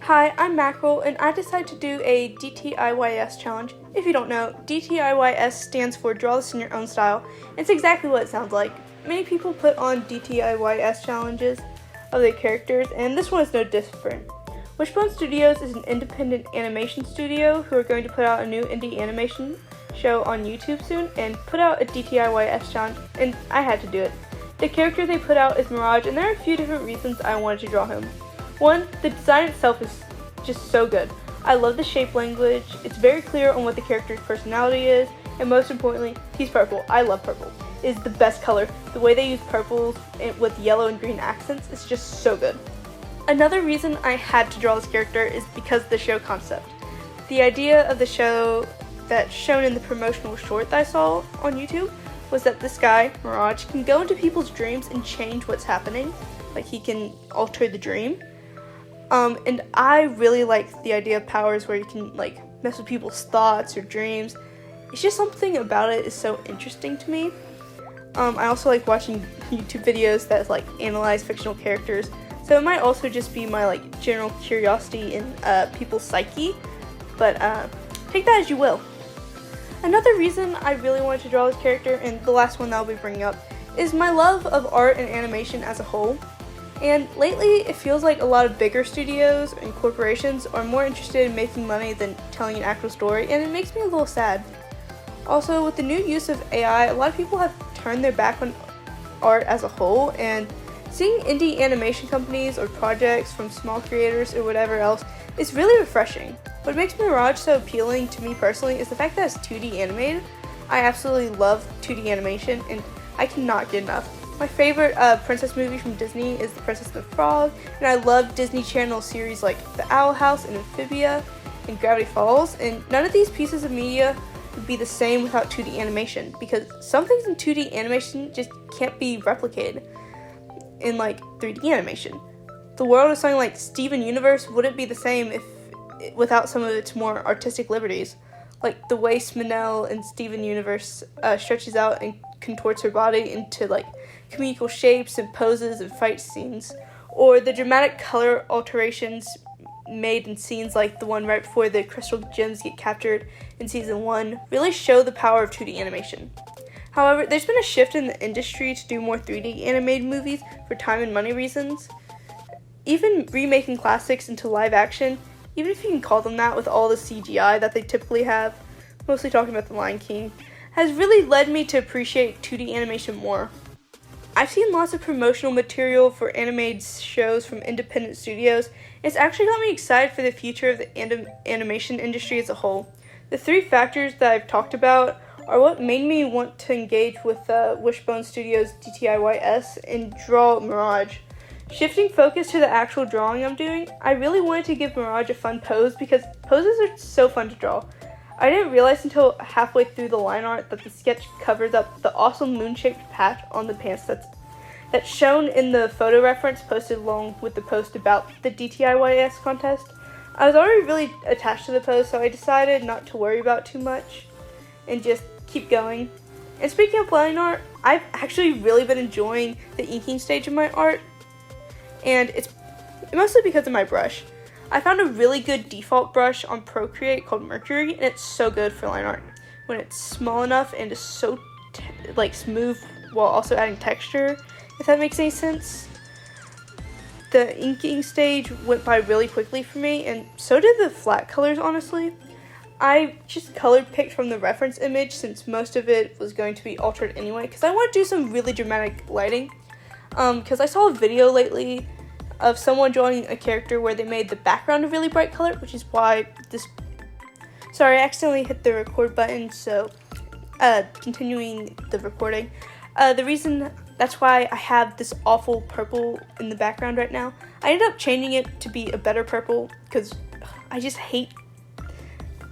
Hi, I'm Mackerel, and I decided to do a DTIYS challenge. If you don't know, DTIYS stands for Draw This in Your Own Style. It's exactly what it sounds like. Many people put on DTIYS challenges of their characters, and this one is no different. Wishbone Studios is an independent animation studio who are going to put out a new indie animation show on YouTube soon and put out a DTIYS challenge, and I had to do it. The character they put out is Mirage, and there are a few different reasons I wanted to draw him. One, the design itself is just so good. I love the shape language, it's very clear on what the character's personality is, and most importantly, he's purple. I love purple. It is the best color. The way they use purples with yellow and green accents is just so good. Another reason I had to draw this character is because of the show concept. The idea of the show that's shown in the promotional short that I saw on YouTube was that this guy, Mirage, can go into people's dreams and change what's happening. Like, he can alter the dream. And I really like the idea of powers where you can like mess with people's thoughts or dreams. It's just something about it is so interesting to me. I also like watching YouTube videos that like analyze fictional characters. So it might also just be my like general curiosity in people's psyche, but take that as you will. Another reason I really wanted to draw this character, and the last one that I'll be bringing up, is my love of art and animation as a whole. And lately, it feels like a lot of bigger studios and corporations are more interested in making money than telling an actual story, and it makes me a little sad. Also, with the new use of AI, a lot of people have turned their back on art as a whole, and seeing indie animation companies or projects from small creators or whatever else is really refreshing. What makes Mirage so appealing to me personally is the fact that it's 2D animated. I absolutely love 2D animation, and I cannot get enough. My favorite princess movie from Disney is The Princess and the Frog, and I love Disney Channel series like The Owl House and Amphibia and Gravity Falls, and none of these pieces of media would be the same without 2D animation, because some things in 2D animation just can't be replicated in like 3D animation. The world of something like Steven Universe wouldn't be the same without some of its more artistic liberties, like the way Sminel in Steven Universe stretches out and contorts her body into like comedical shapes and poses and fight scenes, or the dramatic color alterations made in scenes like the one right before the crystal gems get captured in season 1 really show the power of 2D animation. However, there's been a shift in the industry to do more 3D animated movies for time and money reasons. Even remaking classics into live action, even if you can call them that with all the CGI that they typically have, mostly talking about The Lion King, has really led me to appreciate 2D animation more. I've seen lots of promotional material for animated shows from independent studios, and it's actually got me excited for the future of the animation industry as a whole. The 3 factors that I've talked about are what made me want to engage with Wishbone Studios' DTIYS and draw Mirage. Shifting focus to the actual drawing I'm doing, I really wanted to give Mirage a fun pose because poses are so fun to draw. I didn't realize until halfway through the line art that the sketch covers up the awesome moon-shaped patch on the pants that's shown in the photo reference posted along with the post about the DTIYS contest. I was already really attached to the pose, so I decided not to worry about too much and just keep going. And speaking of line art, I've actually really been enjoying the inking stage of my art, and it's mostly because of my brush. I found a really good default brush on Procreate called Mercury, and it's so good for line art when it's small enough and is so smooth while also adding texture, if that makes any sense. The inking stage went by really quickly for me, and so did the flat colors, honestly. I just colored picked from the reference image since most of it was going to be altered anyway, because I want to do some really dramatic lighting. Because I saw a video lately of someone drawing a character where they made the background a really bright color, which is why Sorry, I accidentally hit the record button, so continuing the recording. The reason that's why I have this awful purple in the background right now. I ended up changing it to be a better purple because I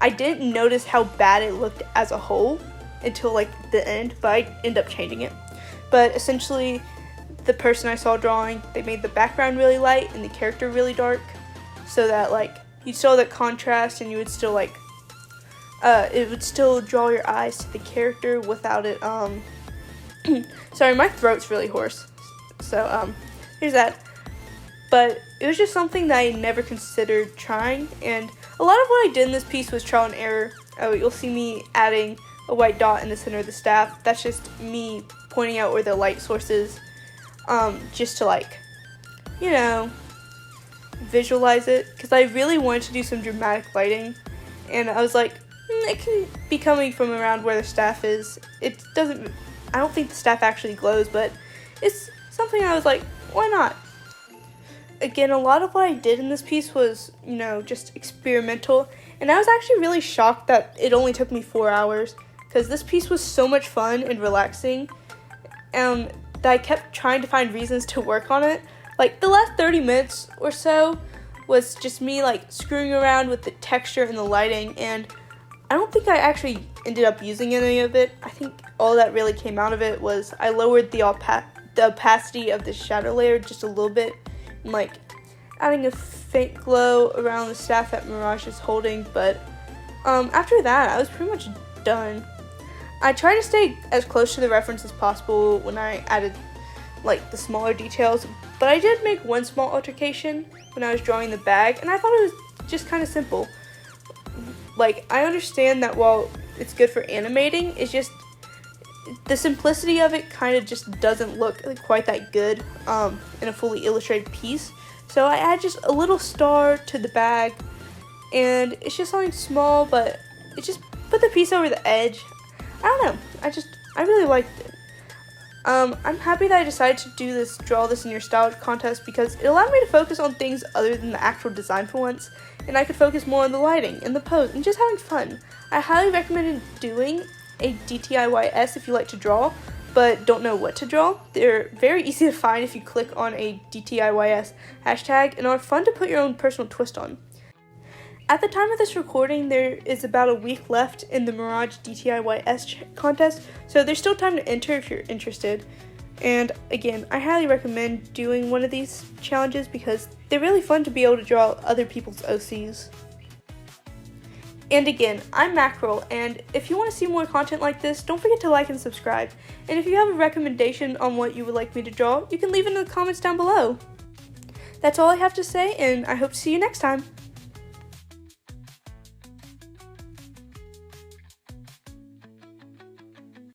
didn't notice how bad it looked as a whole until like the end, but I ended up changing it. But essentially, the person I saw drawing, they made the background really light and the character really dark, so that like you'd still have that contrast and you would still like it would still draw your eyes to the character without it sorry, my throat's really hoarse, so here's that. but it was just something that I never considered trying, and a lot of what I did in this piece was trial and error. Oh, you'll see me adding a white dot in the center of the staff. That's just me pointing out where the light source is, just to like, you know, visualize it, because I really wanted to do some dramatic lighting, and I was like, it can be coming from around where the staff is. I don't think the staff actually glows, but it's something I was like, why not? Again, a lot of what I did in this piece was, you know, just experimental, and I was actually really shocked that it only took me 4 hours, because this piece was so much fun and relaxing, that I kept trying to find reasons to work on it. Like, the last 30 minutes or so was just me, like, screwing around with the texture and the lighting, and I don't think I actually ended up using any of it. I think all that really came out of it was I lowered the opacity of the shadow layer just a little bit, and like adding a faint glow around the staff that Mirage is holding, but after that I was pretty much done. I tried to stay as close to the reference as possible when I added like the smaller details, but I did make one small altercation when I was drawing the bag, and I thought it was just kind of simple. Like, I understand that while it's good for animating, it's just the simplicity of it kind of just doesn't look quite that good in a fully illustrated piece. So I add just a little star to the bag, and it's just something small, but it just put the piece over the edge. I don't know, I really liked it. I'm happy that I decided to do this Draw This in Your Style contest, because it allowed me to focus on things other than the actual design for once, and I could focus more on the lighting and the pose and just having fun. I highly recommend doing a DTIYS if you like to draw, but don't know what to draw. They're very easy to find if you click on a DTIYS hashtag, and are fun to put your own personal twist on. At the time of this recording, there is about a week left in the Mirage DTIYS contest, so there's still time to enter if you're interested. And again, I highly recommend doing one of these challenges because they're really fun to be able to draw other people's OCs. And again, I'm Mackerel, and if you want to see more content like this, don't forget to like and subscribe. And if you have a recommendation on what you would like me to draw, you can leave it in the comments down below. That's all I have to say, and I hope to see you next time.